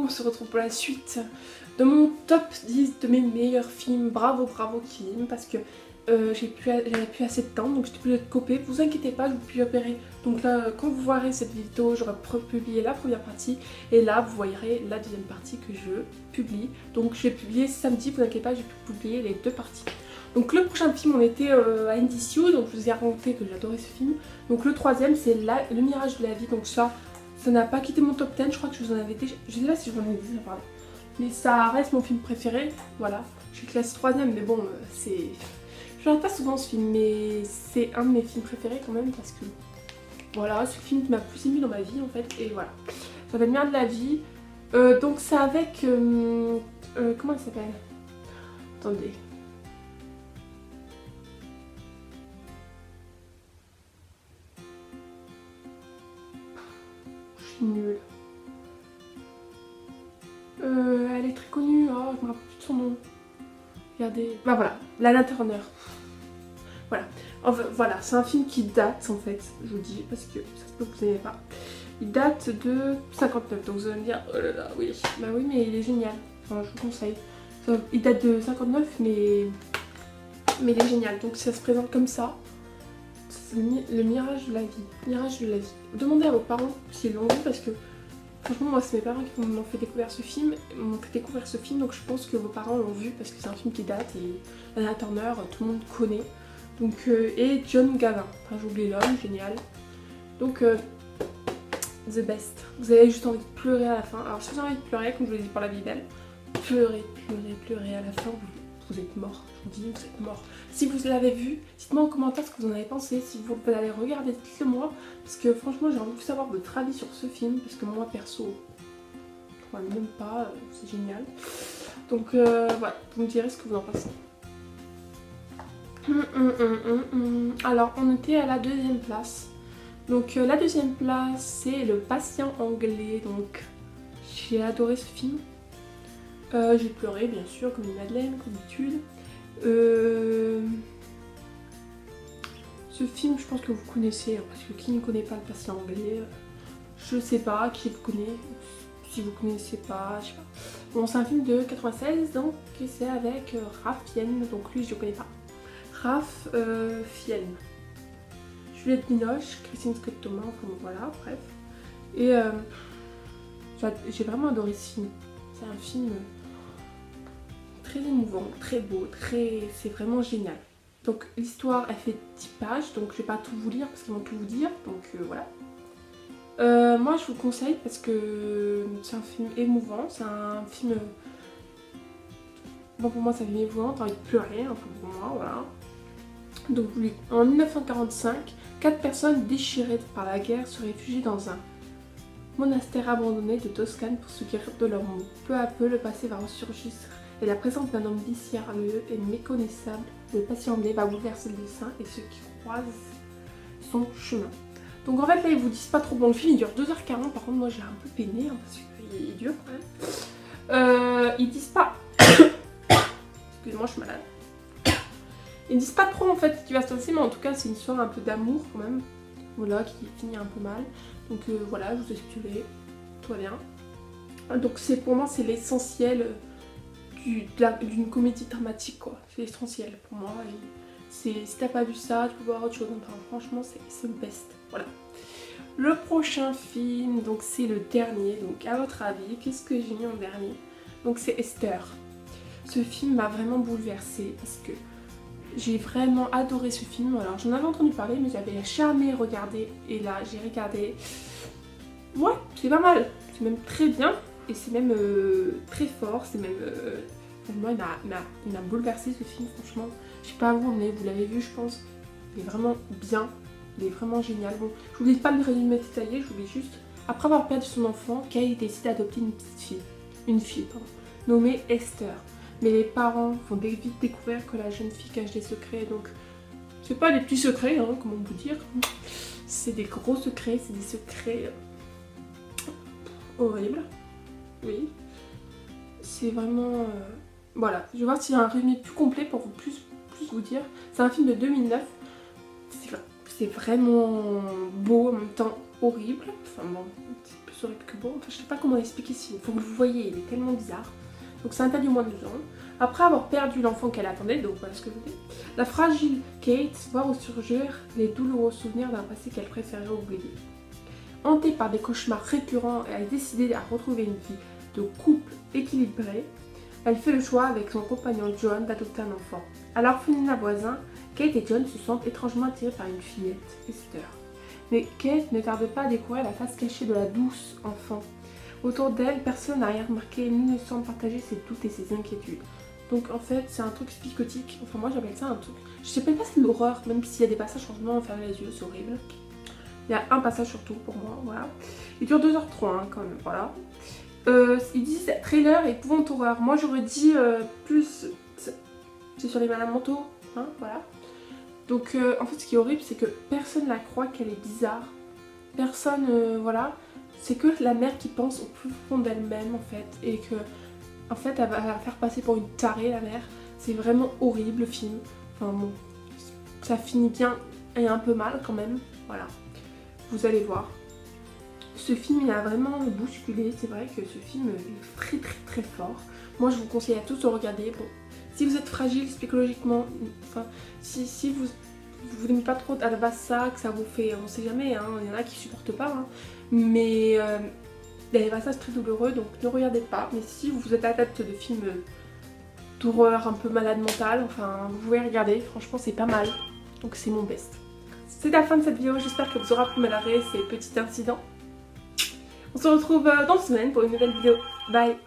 on se retrouve pour la suite de mon top 10 de mes meilleurs films. Bravo, bravo Kim, parce que j'avais plus assez de temps, donc j'étais plus être copée. Vous inquiétez pas, je vous publierai. Donc là, quand vous verrez cette vidéo, j'aurai publié la première partie, et là vous verrez la deuxième partie que je publie. Donc je vais publier samedi, vous inquiétez pas, j'ai pu publier les deux parties. Donc le prochain film, on était à Indicio, donc je vous ai raconté que j'adorais ce film. Donc le troisième, c'est Le Mirage de la Vie, donc ça n'a pas quitté mon top 10, je crois que je vous en avais déjà... Je sais pas si je vous en ai déjà parlé. Mais ça reste mon film préféré, voilà. Je classe troisième, mais bon, c'est... Je regarde pas souvent ce film, mais c'est un de mes films préférés quand même, parce que... Voilà, c'est le film qui m'a plus ému dans ma vie, en fait, et voilà. Ça s'appelle Mirage de la Vie. Donc c'est avec... comment elle s'appelle? Attendez... Nulle. Elle est très connue, oh, je me rappelle plus de son nom. Regardez, bah voilà, Lana Turner. Voilà, enfin, voilà, c'est un film qui date en fait, je vous dis, parce que ça se peut que vous n'aimez pas. Il date de 59, donc vous allez me dire, oh là là, oui. Bah oui, mais il est génial, enfin, je vous conseille. Il date de 59, mais il est génial, donc ça se présente comme ça. Le mirage de la vie. Mirage de la vie. Demandez à vos parents s'ils l'ont vu, parce que franchement moi c'est mes parents qui m'ont fait découvrir ce film, donc je pense que vos parents l'ont vu parce que c'est un film qui date et Lana Turner, tout le monde connaît. Donc et John Gavin, enfin j'ai oublié l'homme, génial. Donc the best. Vous avez juste envie de pleurer à la fin. Alors si vous avez envie de pleurer, comme je vous l'ai dit par la vie belle, pleurez, pleurez, pleurez à la fin. Vous êtes mort, je vous dis, vous êtes mort. Si vous l'avez vu, dites-moi en commentaire ce que vous en avez pensé. Si vous allez regarder, dites-le moi. Parce que franchement, j'ai envie de savoir votre avis sur ce film. Parce que moi, perso, je ne même pas, c'est génial. Donc voilà, vous me direz ce que vous en pensez. Alors, on était à la deuxième place. Donc la deuxième place, c'est Le Patient Anglais. Donc, j'ai adoré ce film. J'ai pleuré bien sûr comme une madeleine, comme d'habitude. Ce film je pense que vous connaissez, parce que qui ne connaît pas Le Patient Anglais, je sais pas qui le connaît, si vous connaissez pas, je sais pas. Bon, c'est un film de 96, donc c'est avec Ralph Fiennes, donc lui je le connais pas. Ralph Fiennes, Juliette Binoche, Christine Scott Thomas, enfin voilà, bref. Et j'ai vraiment adoré ce film. C'est un film très émouvant, très beau, c'est vraiment génial. Donc l'histoire elle fait 10 pages, donc je vais pas tout vous lire parce qu'ils vont tout vous dire, donc voilà. Moi je vous conseille parce que c'est un film émouvant, c'est un film... Bon pour moi ça fait émouvant, t'as envie de pleurer un peu pour moi, voilà. Donc en 1945, 4 personnes déchirées par la guerre se réfugient dans un monastère abandonné de Toscane pour se guérir de leur maux. Peu à peu le passé va ressurgir et la présence d'un homme mystérieux et méconnaissable, le patient anglais, va bouleverser le dessin et ceux qui croisent son chemin. Donc en fait là ils vous disent pas trop, bon le film il dure 2h40, par contre moi j'ai un peu peiné hein, parce qu'il est dur quand même. Ils disent pas... Excusez-moi je suis malade. Ils disent pas trop en fait ce qui va se passer, mais en tout cas c'est une histoire un peu d'amour quand même. Voilà, qui finit un peu mal. Donc voilà, je vous ai expliqué, tout va bien. Donc pour moi c'est l'essentiel d'une comédie dramatique quoi, c'est essentiel pour moi. Si t'as pas vu ça, tu peux voir autre chose, enfin, franchement c'est le best, voilà. Le prochain film, donc c'est le dernier, donc à votre avis, qu'est-ce que j'ai mis en dernier? Donc c'est Esther. Ce film m'a vraiment bouleversée parce que j'ai vraiment adoré ce film. Alors j'en avais entendu parler mais j'avais jamais regardé et là j'ai regardé. Ouais, c'est pas mal, c'est même très bien et c'est même très fort, c'est même... moi il m'a bouleversé ce film franchement. Je sais pas vous mais vous l'avez vu je pense. Il est vraiment bien, il est vraiment génial. Bon, je vous dis pas le résumé détaillé, je vous dis juste... Après avoir perdu son enfant, Kay décide d'adopter une petite fille. Une fille, pardon, nommée Esther. Mais les parents vont vite découvrir que la jeune fille cache des secrets, donc c'est pas des petits secrets, hein, comment vous dire, c'est des gros secrets, c'est des secrets horribles, oui. C'est vraiment... voilà, je vais voir s'il y a un résumé plus complet pour vous plus vous dire. C'est un film de 2009, c'est vraiment beau en même temps horrible. Enfin bon, un petit peu plus horrible que bon. Enfin, je sais pas comment l'expliquer ici. Il faut que vous voyez, il est tellement bizarre. Donc c'est interdit au moins de 2 ans. Après avoir perdu l'enfant qu'elle attendait, donc voilà ce que je vous dis, la fragile Kate voit ressurgir les douloureux souvenirs d'un passé qu'elle préférait oublier. Hantée par des cauchemars récurrents et a décidé à retrouver une vie de couple équilibrée, elle fait le choix avec son compagnon John d'adopter un enfant. À l'orphelinat voisin, Kate et John se sentent étrangement attirés par une fillette, Esther. Mais Kate ne tarde pas à découvrir la face cachée de la douce enfant. Autour d'elle, personne n'a rien remarqué ni ne semble partager ses doutes et ses inquiétudes. Donc en fait, c'est un truc psychotique. Enfin moi j'appelle ça un truc... Je sais pas si c'est de l'horreur, même s'il y a des passages franchement fermer les yeux, c'est horrible. Il y a un passage surtout pour moi, voilà. Il dure 2h03 hein, quand même, voilà. Ils disent trailer et épouvante horreur. Moi j'aurais dit plus... C'est sur les malades mentaux, hein, voilà. Donc en fait ce qui est horrible c'est que personne la croit qu'elle est bizarre. Personne, voilà. C'est que la mère qui pense au plus fond d'elle-même en fait. Et que en fait elle va la faire passer pour une tarée la mère. C'est vraiment horrible le film. Enfin bon, ça finit bien et un peu mal quand même, voilà. Vous allez voir. Ce film il a vraiment bousculé, c'est vrai que ce film est très très très fort. Moi je vous conseille à tous de regarder. Bon, si vous êtes fragile psychologiquement, enfin si vous n'aimez pas trop à la base ça, que ça vous fait, on sait jamais, hein, il y en a qui supportent pas, hein, mais il y a des passages très douloureux donc ne regardez pas. Mais si vous êtes adepte de films d'horreur un peu malade mentale, enfin vous pouvez regarder, franchement c'est pas mal, donc c'est mon best. C'est la fin de cette vidéo, j'espère que vous aura plu malgré ces petits incidents. On se retrouve dans 2 semaines pour une nouvelle vidéo. Bye!